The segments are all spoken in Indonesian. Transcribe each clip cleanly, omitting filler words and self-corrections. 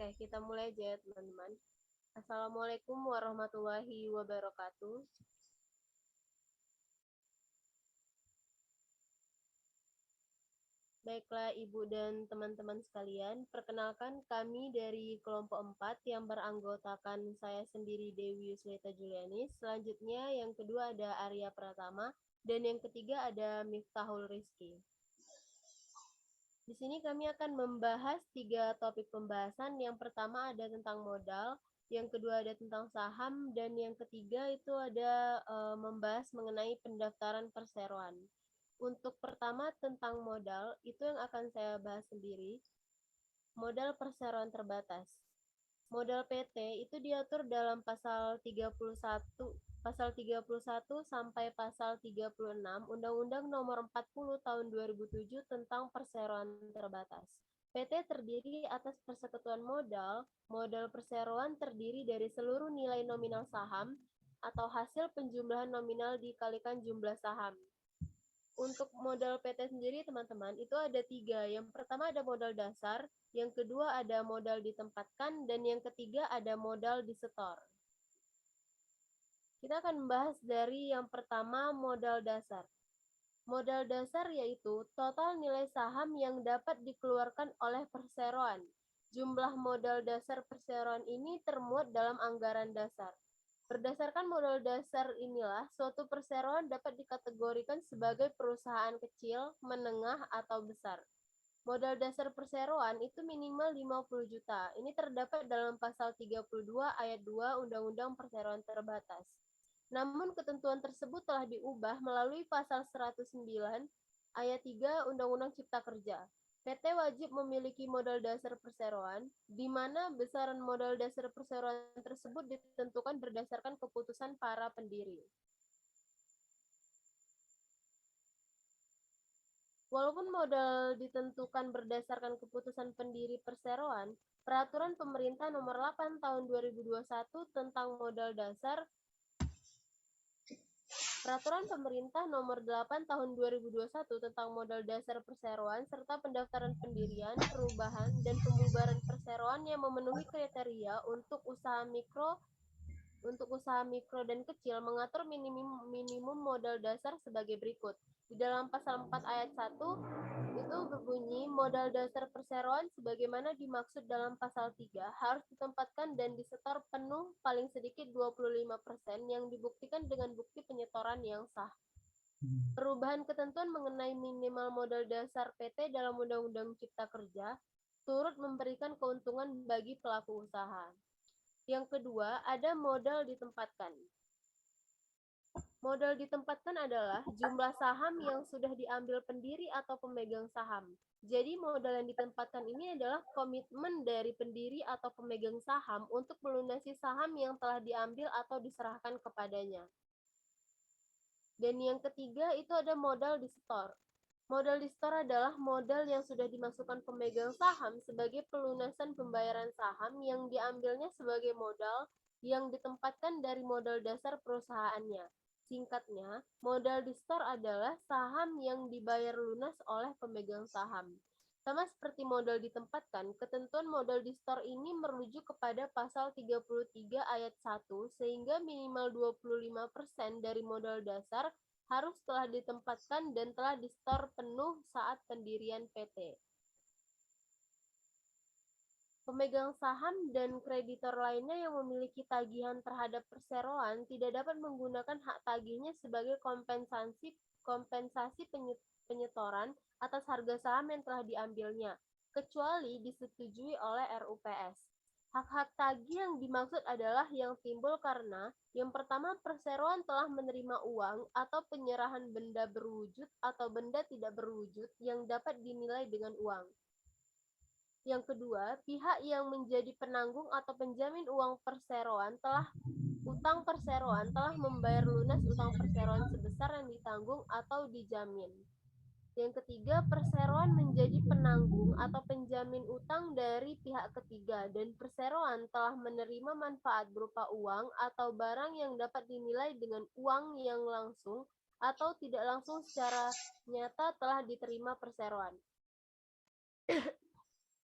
Oke, kita mulai aja ya teman-teman. Assalamualaikum warahmatullahi wabarakatuh. Baiklah Ibu dan teman-teman sekalian, perkenalkan kami dari kelompok 4 yang beranggotakan saya sendiri Dewi Yuslita Julianis. Selanjutnya yang kedua ada Arya Pratama dan yang ketiga ada Miftahul Rizki. Di sini kami akan membahas 3 topik pembahasan. Yang pertama ada tentang modal, yang kedua ada tentang saham, dan yang ketiga itu ada membahas mengenai pendaftaran perseroan. Untuk pertama tentang modal, itu yang akan saya bahas sendiri. Modal perseroan terbatas. Modal PT itu diatur dalam pasal 31 sampai pasal 36 Undang-Undang Nomor 40 Tahun 2007 tentang perseroan terbatas. PT terdiri atas persekutuan modal. Modal perseroan terdiri dari seluruh nilai nominal saham atau hasil penjumlahan nominal dikalikan jumlah saham. Untuk modal PT sendiri teman-teman itu ada 3. Yang pertama ada modal dasar, yang kedua ada modal ditempatkan, dan yang ketiga ada modal disetor. Kita akan membahas dari yang pertama modal dasar. Modal dasar yaitu total nilai saham yang dapat dikeluarkan oleh perseroan. Jumlah modal dasar perseroan ini termuat dalam anggaran dasar. Berdasarkan modal dasar inilah, suatu perseroan dapat dikategorikan sebagai perusahaan kecil, menengah, atau besar. Modal dasar perseroan itu minimal 50 juta. Ini terdapat dalam pasal 32 ayat 2 Undang-Undang Perseroan Terbatas. Namun ketentuan tersebut telah diubah melalui pasal 109 ayat 3 Undang-Undang Cipta Kerja. PT wajib memiliki modal dasar perseroan, di mana besaran modal dasar perseroan tersebut ditentukan berdasarkan keputusan para pendiri. Walaupun modal ditentukan berdasarkan keputusan pendiri perseroan, Peraturan Pemerintah Nomor 8 Tahun 2021 tentang modal dasar Peraturan Pemerintah Nomor 8 Tahun 2021 tentang modal dasar perseroan serta pendaftaran pendirian, perubahan, dan pembubaran perseroan yang memenuhi kriteria untuk usaha mikro dan kecil mengatur minimum modal dasar sebagai berikut. Di dalam pasal 4 ayat 1 itu berbunyi modal dasar perseroan sebagaimana dimaksud dalam pasal 3 harus ditempatkan dan disetor penuh paling sedikit 25% yang dibuktikan dengan bukti penyetoran yang sah. Perubahan ketentuan mengenai minimal modal dasar PT dalam Undang-Undang Cipta Kerja turut memberikan keuntungan bagi pelaku usaha. Yang kedua, ada modal ditempatkan. Modal ditempatkan adalah jumlah saham yang sudah diambil pendiri atau pemegang saham. Jadi modal yang ditempatkan ini adalah komitmen dari pendiri atau pemegang saham untuk melunasi saham yang telah diambil atau diserahkan kepadanya. Dan yang ketiga itu ada modal disetor. Modal disetor adalah modal yang sudah dimasukkan pemegang saham sebagai pelunasan pembayaran saham yang diambilnya sebagai modal yang ditempatkan dari modal dasar perusahaannya. Singkatnya, modal disetor adalah saham yang dibayar lunas oleh pemegang saham. Sama seperti modal ditempatkan, ketentuan modal disetor ini merujuk kepada pasal 33 ayat 1 sehingga minimal 25% dari modal dasar harus telah ditempatkan dan telah disetor penuh saat pendirian PT. Pemegang saham dan kreditor lainnya yang memiliki tagihan terhadap perseroan tidak dapat menggunakan hak tagihnya sebagai kompensasi penyetoran atas harga saham yang telah diambilnya, kecuali disetujui oleh RUPS. Hak-hak tagih yang dimaksud adalah yang timbul karena yang pertama perseroan telah menerima uang atau penyerahan benda berwujud atau benda tidak berwujud yang dapat dinilai dengan uang. Yang kedua, pihak yang menjadi penanggung atau penjamin utang perseroan telah membayar lunas utang perseroan sebesar yang ditanggung atau dijamin. Yang ketiga, perseroan menjadi penanggung atau penjamin utang dari pihak ketiga dan perseroan telah menerima manfaat berupa uang atau barang yang dapat dinilai dengan uang yang langsung atau tidak langsung secara nyata telah diterima perseroan.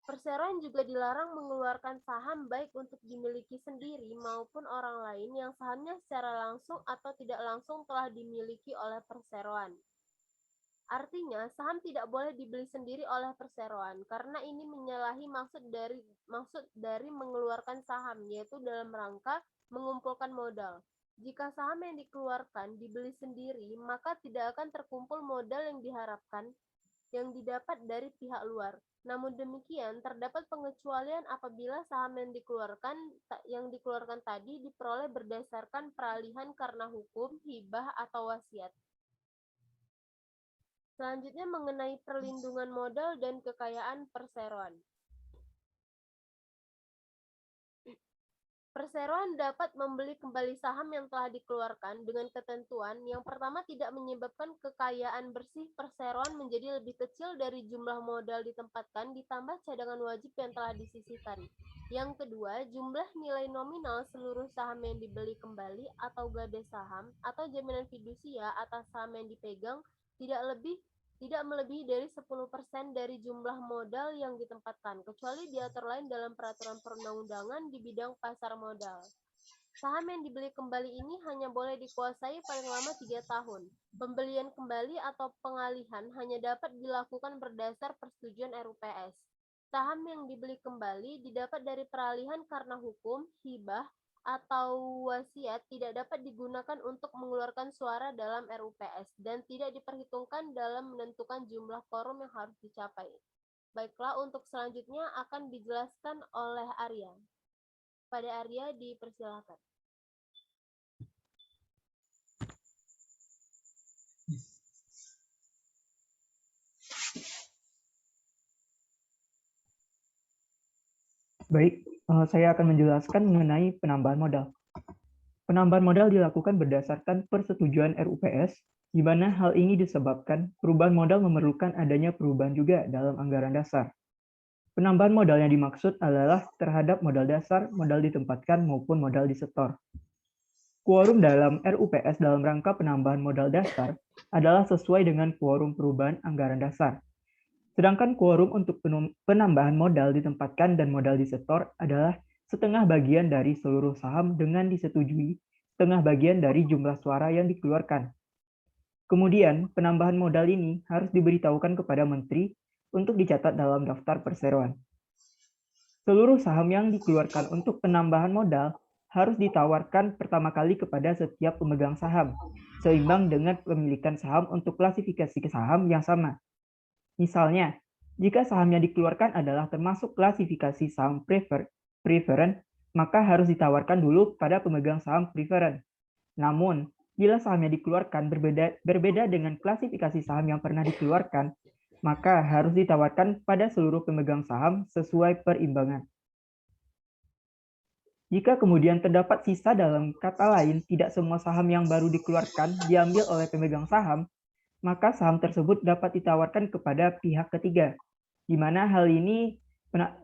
Perseroan juga dilarang mengeluarkan saham baik untuk dimiliki sendiri maupun orang lain yang sahamnya secara langsung atau tidak langsung telah dimiliki oleh perseroan. Artinya, saham tidak boleh dibeli sendiri oleh perseroan karena ini menyalahi maksud dari mengeluarkan saham, yaitu dalam rangka mengumpulkan modal. Jika saham yang dikeluarkan dibeli sendiri, maka tidak akan terkumpul modal yang diharapkan yang didapat dari pihak luar. Namun demikian, terdapat pengecualian apabila saham yang dikeluarkan tadi diperoleh berdasarkan peralihan karena hukum, hibah, atau wasiat. Selanjutnya mengenai perlindungan modal dan kekayaan perseroan. Perseroan dapat membeli kembali saham yang telah dikeluarkan dengan ketentuan yang pertama tidak menyebabkan kekayaan bersih perseroan menjadi lebih kecil dari jumlah modal ditempatkan ditambah cadangan wajib yang telah disisihkan. Yang kedua, jumlah nilai nominal seluruh saham yang dibeli kembali atau gade saham atau jaminan fidusia atas saham yang dipegang tidak melebihi dari 10% dari jumlah modal yang ditempatkan, kecuali diatur lain dalam peraturan perundang-undangan di bidang pasar modal. Saham yang dibeli kembali ini hanya boleh dikuasai paling lama 3 tahun. Pembelian kembali atau pengalihan hanya dapat dilakukan berdasar persetujuan RUPS. Saham yang dibeli kembali didapat dari peralihan karena hukum, hibah, atau wasiat tidak dapat digunakan untuk mengeluarkan suara dalam RUPS dan tidak diperhitungkan dalam menentukan jumlah quorum yang harus dicapai. Baiklah, untuk selanjutnya akan dijelaskan oleh Arya. Pada Arya dipersilakan. Baik, saya akan menjelaskan mengenai penambahan modal. Penambahan modal dilakukan berdasarkan persetujuan RUPS, di mana hal ini disebabkan perubahan modal memerlukan adanya perubahan juga dalam anggaran dasar. Penambahan modal yang dimaksud adalah terhadap modal dasar, modal ditempatkan, maupun modal disetor. Quorum dalam RUPS dalam rangka penambahan modal dasar adalah sesuai dengan quorum perubahan anggaran dasar. Sedangkan quorum untuk penambahan modal ditempatkan dan modal disetor adalah setengah bagian dari seluruh saham dengan disetujui setengah bagian dari jumlah suara yang dikeluarkan. Kemudian, penambahan modal ini harus diberitahukan kepada menteri untuk dicatat dalam daftar perseroan. Seluruh saham yang dikeluarkan untuk penambahan modal harus ditawarkan pertama kali kepada setiap pemegang saham, seimbang dengan pemilikan saham untuk klasifikasi saham yang sama. Misalnya, jika saham yang dikeluarkan adalah termasuk klasifikasi saham preferred, maka harus ditawarkan dulu pada pemegang saham preferred. Namun, bila saham yang dikeluarkan berbeda dengan klasifikasi saham yang pernah dikeluarkan, maka harus ditawarkan pada seluruh pemegang saham sesuai perimbangan. Jika kemudian terdapat sisa, dalam kata lain, tidak semua saham yang baru dikeluarkan diambil oleh pemegang saham, maka saham tersebut dapat ditawarkan kepada pihak ketiga, di mana hal ini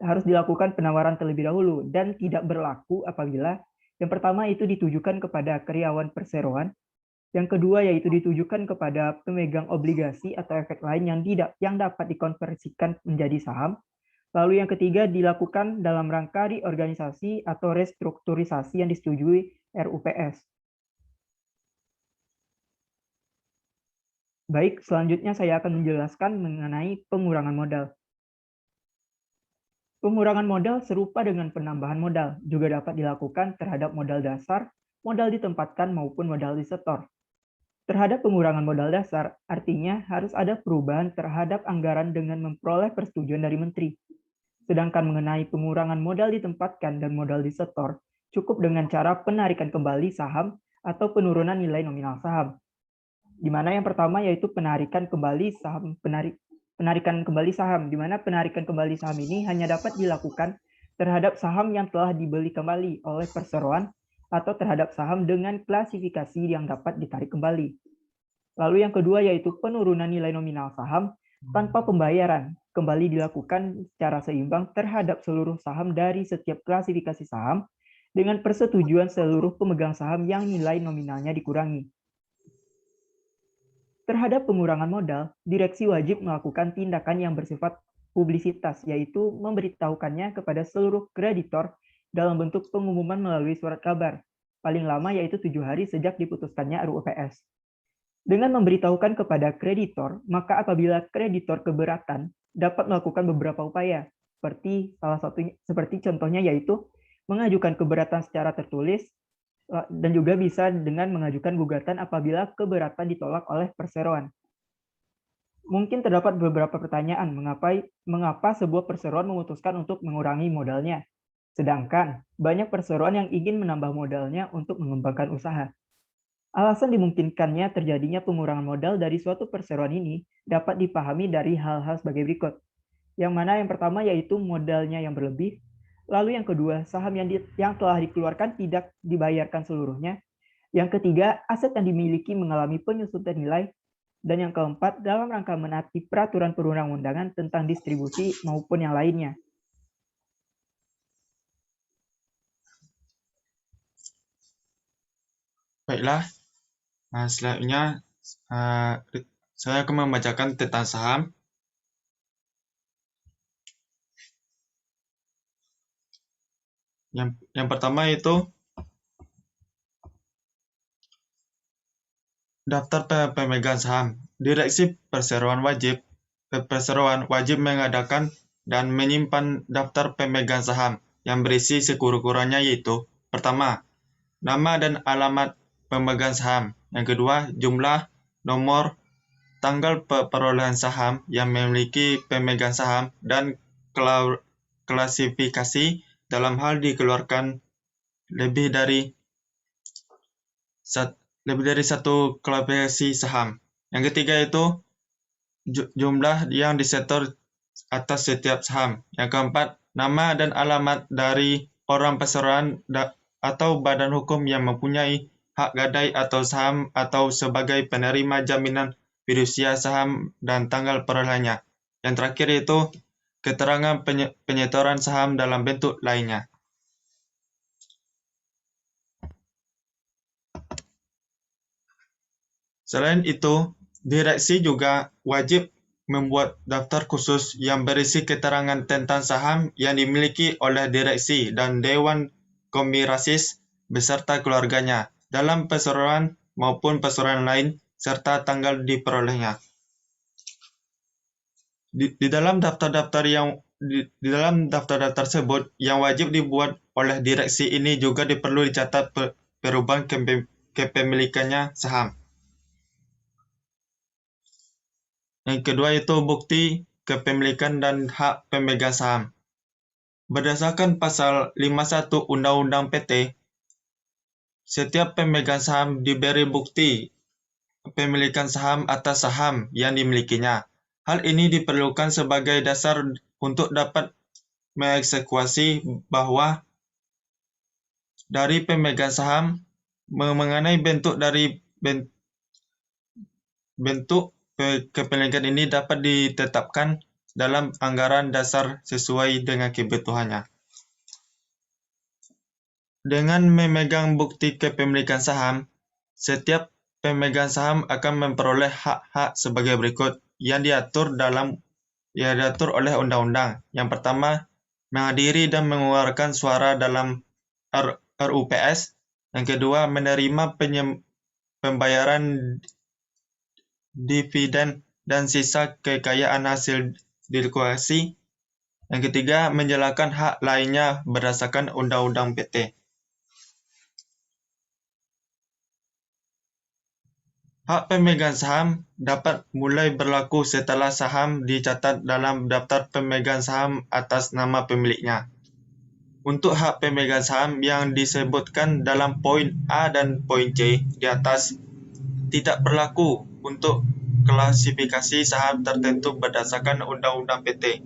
harus dilakukan penawaran terlebih dahulu dan tidak berlaku apabila yang pertama itu ditujukan kepada karyawan perseroan, yang kedua yaitu ditujukan kepada pemegang obligasi atau efek lain yang dapat dikonversikan menjadi saham, lalu yang ketiga dilakukan dalam rangka reorganisasi atau restrukturisasi yang disetujui RUPS. Baik, selanjutnya saya akan menjelaskan mengenai pengurangan modal. Pengurangan modal serupa dengan penambahan modal, juga dapat dilakukan terhadap modal dasar, modal ditempatkan, maupun modal disetor. Terhadap pengurangan modal dasar, artinya harus ada perubahan terhadap anggaran dengan memperoleh persetujuan dari menteri. Sedangkan mengenai pengurangan modal ditempatkan dan modal disetor, cukup dengan cara penarikan kembali saham atau penurunan nilai nominal saham. Di mana yang pertama yaitu penarikan kembali saham, di mana penarikan kembali saham ini hanya dapat dilakukan terhadap saham yang telah dibeli kembali oleh perseroan atau terhadap saham dengan klasifikasi yang dapat ditarik kembali. Lalu yang kedua yaitu penurunan nilai nominal saham tanpa pembayaran, kembali dilakukan secara seimbang terhadap seluruh saham dari setiap klasifikasi saham dengan persetujuan seluruh pemegang saham yang nilai nominalnya dikurangi. Terhadap pengurangan modal, direksi wajib melakukan tindakan yang bersifat publisitas, yaitu memberitahukannya kepada seluruh kreditor dalam bentuk pengumuman melalui surat kabar, paling lama yaitu 7 hari sejak diputuskannya RUU-UPS. Dengan memberitahukan kepada kreditor, maka apabila kreditor keberatan, dapat melakukan beberapa upaya, seperti contohnya yaitu mengajukan keberatan secara tertulis, dan juga bisa dengan mengajukan gugatan apabila keberatan ditolak oleh perseroan. Mungkin terdapat beberapa pertanyaan mengapa sebuah perseroan memutuskan untuk mengurangi modalnya, sedangkan banyak perseroan yang ingin menambah modalnya untuk mengembangkan usaha. Alasan dimungkinkannya terjadinya pengurangan modal dari suatu perseroan ini dapat dipahami dari hal-hal sebagai berikut. Yang mana yang pertama yaitu modalnya yang berlebih, lalu yang kedua saham yang telah dikeluarkan tidak dibayarkan seluruhnya, yang ketiga aset yang dimiliki mengalami penyusutan nilai, dan yang keempat dalam rangka menaati peraturan perundang-undangan tentang distribusi maupun yang lainnya. Baiklah, selanjutnya saya akan membacakan tentang saham. Yang pertama itu daftar pemegang saham. Direksi perseroan wajib mengadakan dan menyimpan daftar pemegang saham yang berisi sekurang-kurangnya yaitu pertama, nama dan alamat pemegang saham. Yang kedua, jumlah, nomor, tanggal perolehan saham yang memiliki pemegang saham dan klasifikasi dalam hal dikeluarkan lebih dari satu klasifikasi saham. Yang ketiga itu jumlah yang disetor atas setiap saham. Yang keempat, nama dan alamat dari orang perseroan atau badan hukum yang mempunyai hak gadai atau saham atau sebagai penerima jaminan fidusia saham dan tanggal perolehannya. Yang terakhir itu keterangan penyetoran saham dalam bentuk lainnya. Selain itu, direksi juga wajib membuat daftar khusus yang berisi keterangan tentang saham yang dimiliki oleh direksi dan Dewan Komisaris beserta keluarganya dalam perseroan maupun perseroan lain serta tanggal diperolehnya. Di dalam daftar-daftar tersebut yang wajib dibuat oleh direksi ini juga perlu dicatat perubahan kepemilikannya saham. Yang kedua itu bukti kepemilikan dan hak pemegang saham. Berdasarkan pasal 51 Undang-Undang PT, setiap pemegang saham diberi bukti kepemilikan saham atas saham yang dimilikinya. Hal ini diperlukan sebagai dasar untuk dapat mengeksekusi bahwa dari pemegang saham mengenai bentuk kepemilikan ini dapat ditetapkan dalam anggaran dasar sesuai dengan kebutuhannya. Dengan memegang bukti kepemilikan saham, setiap pemegang saham akan memperoleh hak-hak sebagai berikut yang diatur oleh undang-undang. Yang pertama, menghadiri dan mengeluarkan suara dalam RUPS. Yang kedua, menerima pembayaran dividen dan sisa kekayaan hasil direksi. Yang ketiga, menjalankan hak lainnya berdasarkan Undang-Undang PT. Hak pemegang saham dapat mulai berlaku setelah saham dicatat dalam daftar pemegang saham atas nama pemiliknya. Untuk hak pemegang saham yang disebutkan dalam poin A dan poin C di atas tidak berlaku untuk klasifikasi saham tertentu berdasarkan Undang-Undang PT.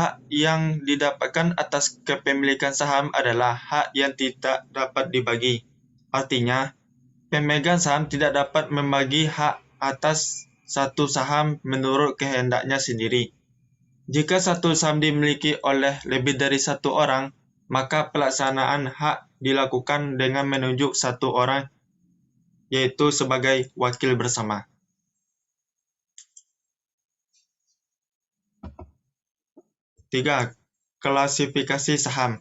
Hak yang didapatkan atas kepemilikan saham adalah hak yang tidak dapat dibagi. Artinya, pemegang saham tidak dapat membagi hak atas satu saham menurut kehendaknya sendiri. Jika satu saham dimiliki oleh lebih dari satu orang, maka pelaksanaan hak dilakukan dengan menunjuk satu orang, yaitu sebagai wakil bersama. 3. Klasifikasi saham.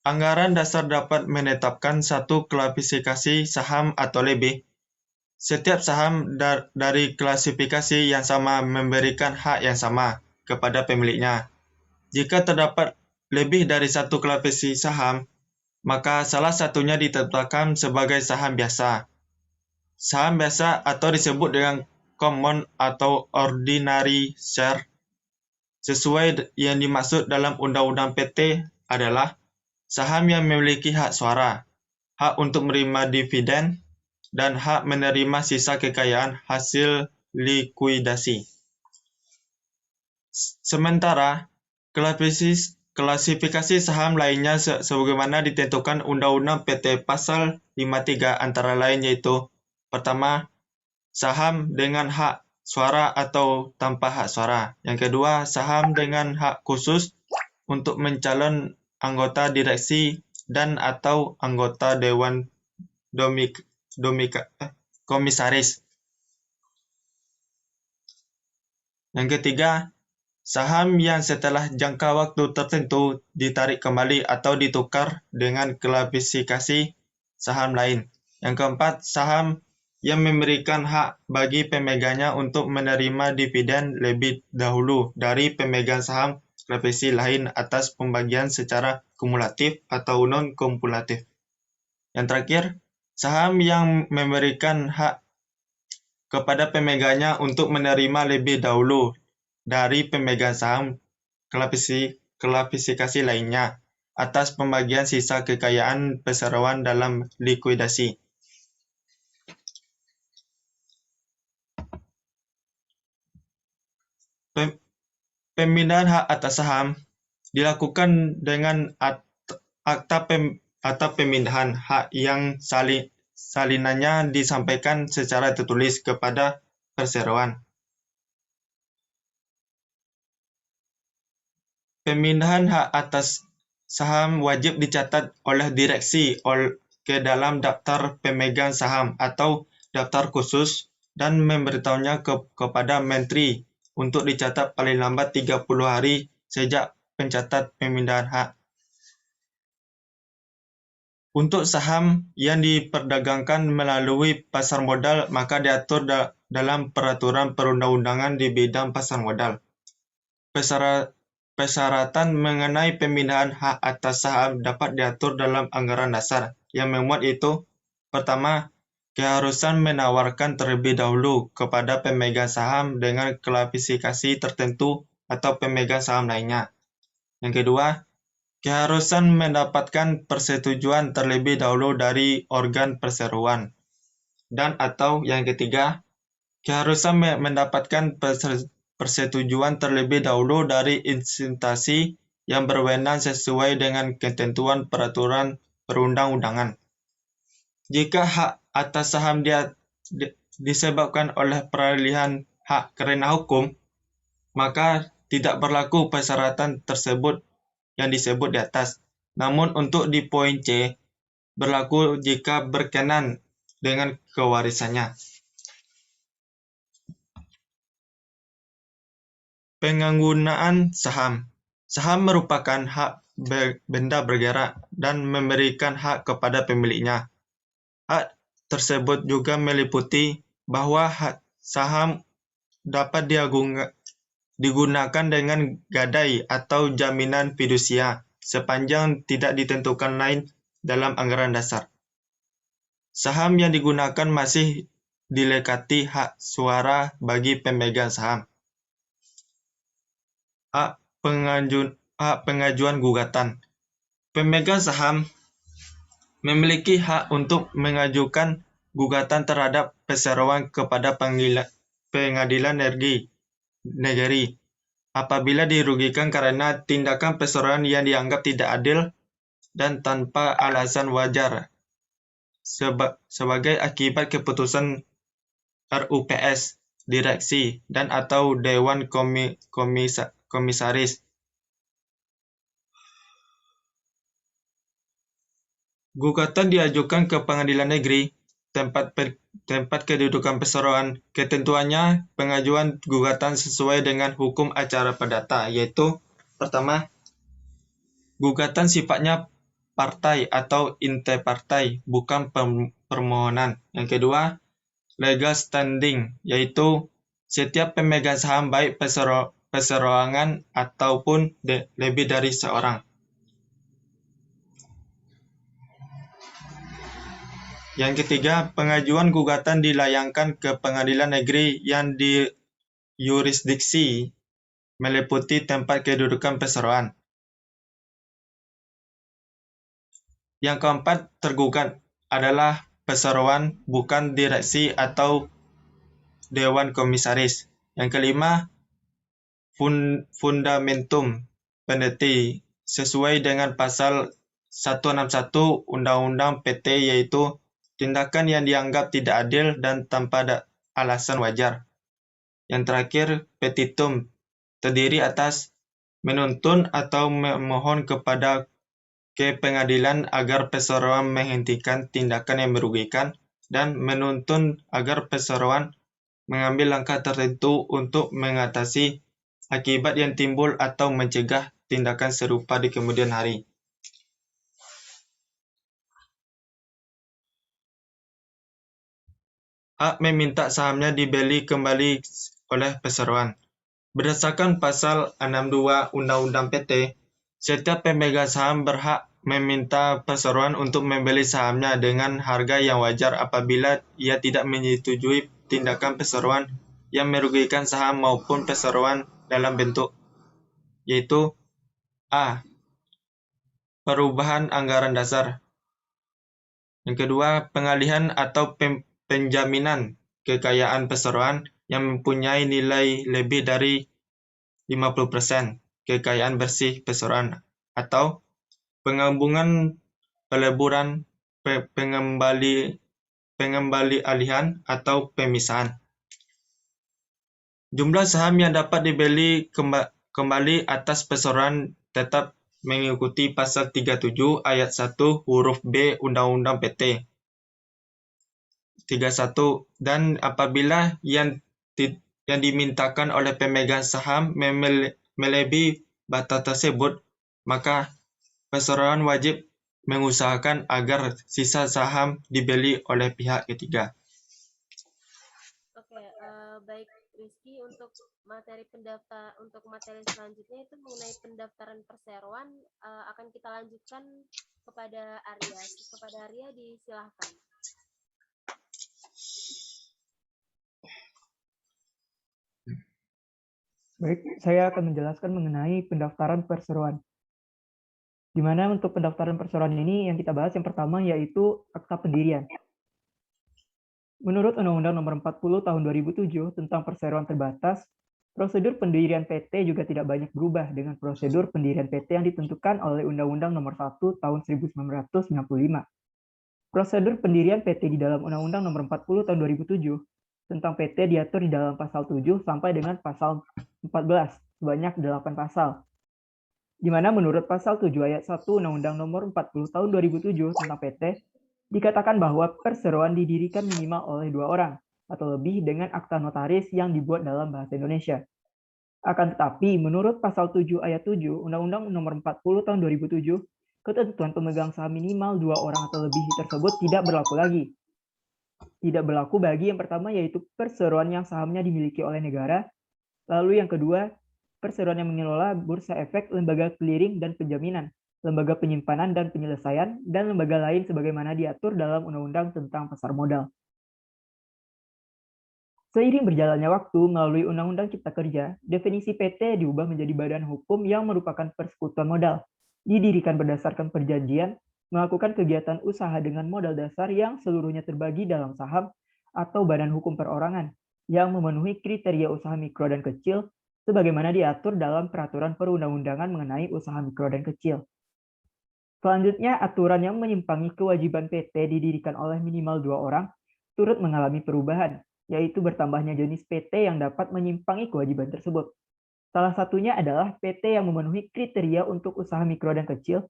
Anggaran dasar dapat menetapkan satu klasifikasi saham atau lebih. Setiap saham dari klasifikasi yang sama memberikan hak yang sama kepada pemiliknya. Jika terdapat lebih dari satu klasifikasi saham, maka salah satunya ditetapkan sebagai saham biasa. Saham biasa atau disebut dengan common atau ordinary share sesuai yang dimaksud dalam Undang-Undang PT adalah saham yang memiliki hak suara, hak untuk menerima dividen, dan hak menerima sisa kekayaan hasil likuidasi. Sementara, klasifikasi saham lainnya sebagaimana ditentukan Undang-Undang PT Pasal 53 antara lain yaitu: pertama, saham dengan hak suara atau tanpa hak suara. Yang kedua, saham dengan hak khusus untuk mencalon anggota direksi dan atau anggota dewan komisaris. Yang ketiga, saham yang setelah jangka waktu tertentu ditarik kembali atau ditukar dengan klasifikasi saham lain. Yang keempat, saham yang memberikan hak bagi pemegangnya untuk menerima dividen lebih dahulu dari pemegang saham klasifikasi lain atas pembagian secara kumulatif atau non-kumulatif. Yang terakhir, saham yang memberikan hak kepada pemegangnya untuk menerima lebih dahulu dari pemegang saham klasifikasi lainnya atas pembagian sisa kekayaan perseroan dalam likuidasi. Pemindahan hak atas saham dilakukan dengan akta pemindahan hak yang salinannya disampaikan secara tertulis kepada perseroan. Pemindahan hak atas saham wajib dicatat oleh direksi ke dalam daftar pemegang saham atau daftar khusus dan memberitahunya kepada menteri untuk dicatat paling lambat 30 hari sejak pencatat pemindahan hak. Untuk saham yang diperdagangkan melalui pasar modal, maka diatur dalam peraturan perundang-undangan di bidang pasar modal. Persyaratan mengenai pemindahan hak atas saham dapat diatur dalam anggaran dasar yang memuat itu: pertama, keharusan menawarkan terlebih dahulu kepada pemegang saham dengan klasifikasi tertentu atau pemegang saham lainnya. Yang kedua, keharusan mendapatkan persetujuan terlebih dahulu dari organ perseroan. Dan atau yang ketiga, keharusan mendapatkan persetujuan terlebih dahulu dari instansi yang berwenang sesuai dengan ketentuan peraturan perundang-undangan. Jika hak atas saham disebabkan oleh peralihan hak karena hukum, maka tidak berlaku persyaratan tersebut yang disebut di atas. Namun untuk di poin C, berlaku jika berkenan dengan kewarisannya. Penggunaan saham. Saham merupakan hak benda bergerak dan memberikan hak kepada pemiliknya. Hak tersebut juga meliputi bahwa hak saham dapat digunakan dengan gadai atau jaminan fidusia sepanjang tidak ditentukan lain dalam anggaran dasar. Saham yang digunakan masih dilekati hak suara bagi pemegang saham. Hak pengajuan gugatan. Pemegang saham memiliki hak untuk mengajukan gugatan terhadap perseroan kepada pengadilan negeri apabila dirugikan karena tindakan perseroan yang dianggap tidak adil dan tanpa alasan wajar sebagai akibat keputusan RUPS, direksi, dan atau dewan komisaris. Gugatan diajukan ke pengadilan negeri tempat kedudukan perseroan. Ketentuannya, pengajuan gugatan sesuai dengan hukum acara perdata, yaitu Pertama, gugatan sifatnya partai atau interpartai, bukan permohonan. Yang kedua, legal standing, yaitu setiap pemegang saham baik perseorangan ataupun lebih dari seorang. Yang ketiga, pengajuan gugatan dilayangkan ke pengadilan negeri yang di yurisdiksi meliputi tempat kedudukan perseroan. Yang keempat, tergugat adalah perseroan, bukan direksi atau dewan komisaris. Yang kelima, fundamentum peneliti sesuai dengan pasal 161 Undang-Undang PT, yaitu tindakan yang dianggap tidak adil dan tanpa alasan wajar. Yang terakhir, petitum terdiri atas menuntun atau memohon kepada ke pengadilan agar perseroan menghentikan tindakan yang merugikan dan menuntun agar perseroan mengambil langkah tertentu untuk mengatasi akibat yang timbul atau mencegah tindakan serupa di kemudian hari. Hak meminta sahamnya dibeli kembali oleh perseroan. Berdasarkan pasal 62 Undang-Undang PT, setiap pemegang saham berhak meminta perseroan untuk membeli sahamnya dengan harga yang wajar apabila ia tidak menyetujui tindakan perseroan yang merugikan saham maupun perseroan dalam bentuk, yaitu A. Perubahan anggaran dasar. Yang kedua, pengalihan atau penjaminan kekayaan perseroan yang mempunyai nilai lebih dari 50% kekayaan bersih perseroan, atau penggabungan, peleburan, pengembali alihan, atau pemisahan. Jumlah saham yang dapat dibeli kembali atas perseroan tetap mengikuti pasal 37 ayat 1 huruf B Undang-Undang PT 31, dan apabila yang dimintakan oleh pemegang saham melebihi batas tersebut, maka perseroan wajib mengusahakan agar sisa saham dibeli oleh pihak ketiga. Oke, baik Rizky, untuk materi selanjutnya itu mengenai pendaftaran perseroan akan kita lanjutkan kepada Arya. Kepada Arya disilahkan. Baik, saya akan menjelaskan mengenai pendaftaran perseroan. Di mana untuk pendaftaran perseroan ini yang kita bahas yang pertama yaitu akta pendirian. Menurut Undang-Undang Nomor 40 Tahun 2007 tentang perseroan terbatas, prosedur pendirian PT juga tidak banyak berubah dengan prosedur pendirian PT yang ditentukan oleh Undang-Undang Nomor 1 Tahun 1995. Prosedur pendirian PT di dalam Undang-Undang Nomor 40 Tahun 2007 tentang PT diatur di dalam pasal 7 sampai dengan pasal 14, sebanyak 8 pasal. Di mana menurut pasal 7 ayat 1 Undang-Undang Nomor 40 Tahun 2007 tentang PT, dikatakan bahwa perseroan didirikan minimal oleh 2 orang atau lebih dengan akta notaris yang dibuat dalam bahasa Indonesia. Akan tetapi, menurut pasal 7 ayat 7 Undang-Undang Nomor 40 Tahun 2007, ketentuan pemegang saham minimal 2 orang atau lebih tersebut tidak berlaku lagi. Tidak berlaku bagi yang pertama yaitu perseroan yang sahamnya dimiliki oleh negara, lalu yang kedua, perseroan yang mengelola bursa efek, lembaga clearing dan penjaminan, lembaga penyimpanan dan penyelesaian, dan lembaga lain sebagaimana diatur dalam Undang-Undang tentang Pasar Modal. Seiring berjalannya waktu melalui Undang-Undang Cipta Kerja, definisi PT diubah menjadi badan hukum yang merupakan persekutuan modal, didirikan berdasarkan perjanjian, melakukan kegiatan usaha dengan modal dasar yang seluruhnya terbagi dalam saham atau badan hukum perorangan yang memenuhi kriteria usaha mikro dan kecil sebagaimana diatur dalam peraturan perundang-undangan mengenai usaha mikro dan kecil. Selanjutnya, aturan yang menyimpangi kewajiban PT didirikan oleh minimal 2 orang turut mengalami perubahan, yaitu bertambahnya jenis PT yang dapat menyimpangi kewajiban tersebut. Salah satunya adalah PT yang memenuhi kriteria untuk usaha mikro dan kecil.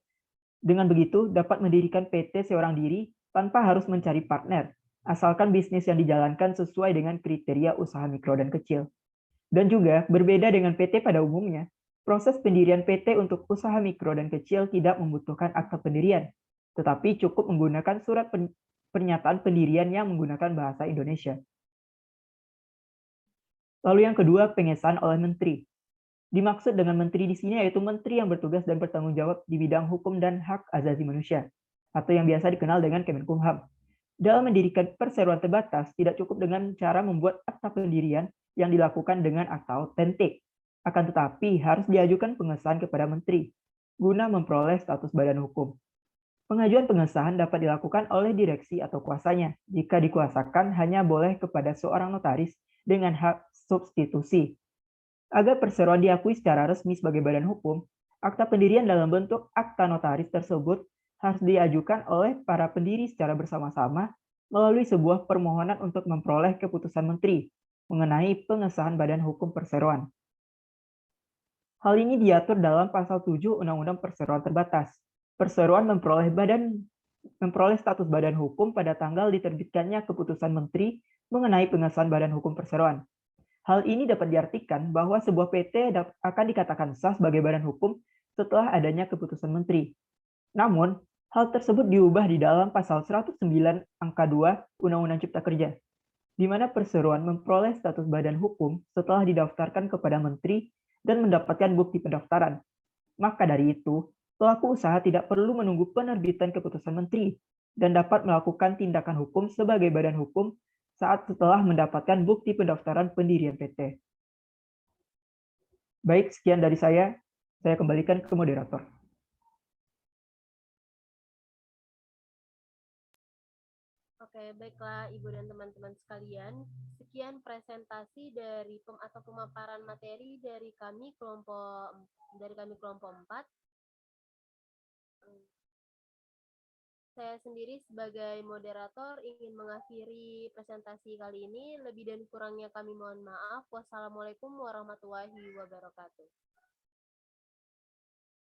Dengan begitu, dapat mendirikan PT seorang diri tanpa harus mencari partner, asalkan bisnis yang dijalankan sesuai dengan kriteria usaha mikro dan kecil. Dan juga berbeda dengan PT pada umumnya, Proses pendirian PT untuk usaha mikro dan kecil tidak membutuhkan akta pendirian, tetapi cukup menggunakan surat pernyataan pendirian yang menggunakan bahasa Indonesia. Lalu yang kedua, pengesahan oleh menteri. Dimaksud dengan menteri di sini yaitu menteri yang bertugas dan bertanggung jawab di bidang hukum dan hak asasi manusia, atau yang biasa dikenal dengan Kemenkumham. Dalam mendirikan perseroan terbatas, tidak cukup dengan cara membuat akta pendirian yang dilakukan dengan akta autentik. Akan tetapi, harus diajukan pengesahan kepada menteri, guna memperoleh status badan hukum. Pengajuan pengesahan dapat dilakukan oleh direksi atau kuasanya. Jika dikuasakan, hanya boleh kepada seorang notaris dengan hak substitusi. Agar perseroan diakui secara resmi sebagai badan hukum, akta pendirian dalam bentuk akta notaris tersebut harus diajukan oleh para pendiri secara bersama-sama melalui sebuah permohonan untuk memperoleh keputusan menteri mengenai pengesahan badan hukum perseroan. Hal ini diatur dalam pasal 7 Undang-Undang Perseroan Terbatas. Perseroan memperoleh status badan hukum pada tanggal diterbitkannya keputusan menteri mengenai pengesahan badan hukum perseroan. Hal ini dapat diartikan bahwa sebuah PT akan dikatakan sah sebagai badan hukum setelah adanya keputusan menteri. Namun, hal tersebut diubah di dalam pasal 109 angka 2 Undang-Undang Cipta Kerja, di mana perseroan memperoleh status badan hukum setelah didaftarkan kepada menteri dan mendapatkan bukti pendaftaran. Maka dari itu, pelaku usaha tidak perlu menunggu penerbitan keputusan menteri dan dapat melakukan tindakan hukum sebagai badan hukum saat setelah mendapatkan bukti pendaftaran pendirian PT. Baik, sekian dari saya kembalikan ke moderator. Oke, baiklah Ibu dan teman-teman sekalian. Sekian presentasi dari atau pemaparan materi dari kami kelompok 4. Saya sendiri sebagai moderator ingin mengakhiri presentasi kali ini. Lebih dan kurangnya kami mohon maaf. Wassalamualaikum warahmatullahi wabarakatuh.